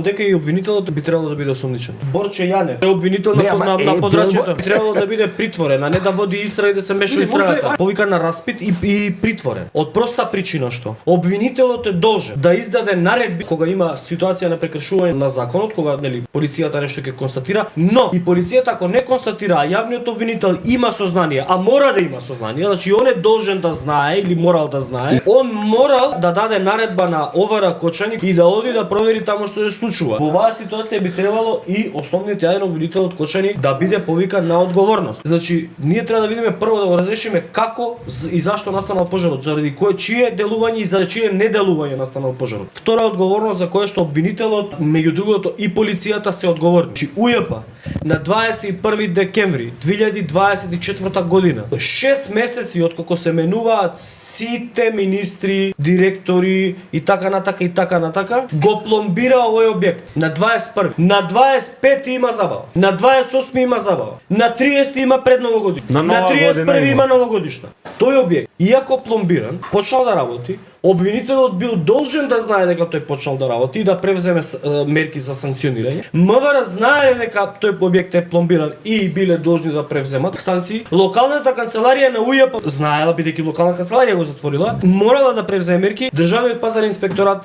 дека и обвинителот би требало да биде осомничен. Борче Јанев е обвинител на подрачјето. Би требало да биде притворен, а не да води истрага и да се меша истрагата. Повикан на распит и притворен. Од проста причина што обвинителот е должен да издаде наредби кога има ситуација на прекршување на законот, кога нели полицијата нешто ќе констатира, но и полицијата ако не констатира, а јавниот обвинител има сознание, а мора да има сознание, значи он е должен да знае или морал да знае, он морал да даде наредба на Овара Кочаник и да оди да провери таму што се случува. Во оваа ситуација би требало и основниот јавен обвинител од Кочаник да биде повикан на одговорност. Значи, ние треба да видиме прво да го разрешиме како и зашто настанал пожарот, заради кое чие делување и заради чие неделување настанал пожарот. Втора одговорност за која што обвинителот, меѓу другото и полицијата се одговорни. Значи, УЈП на 21 декември 2024 година, 6 месеци откако се менуваат сите министри, директори и така натака, го пломбира овој објект. На 21, на 25 има забава, на 28 има забава, на 30 има предновогодишна, на 31 има новогодишна. Тој објект, иако пломбиран, почнал да работи. Обвинителот бил должен да знае дека тој почнал да работи и да превземе мерки за санкционирање. МВР знае дека тој објект е пломбиран и биле должни да превземат санкции. Локалната канцеларија на УЈП знаела, бидејќи локална канцеларија го затворила, морала да превземе мерки. Државниот пазарен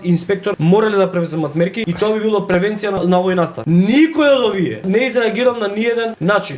инспектор морале да превземат мерки и тоа би било превенција на овој настан. Никој од овие не изреагирал на ниеден начин.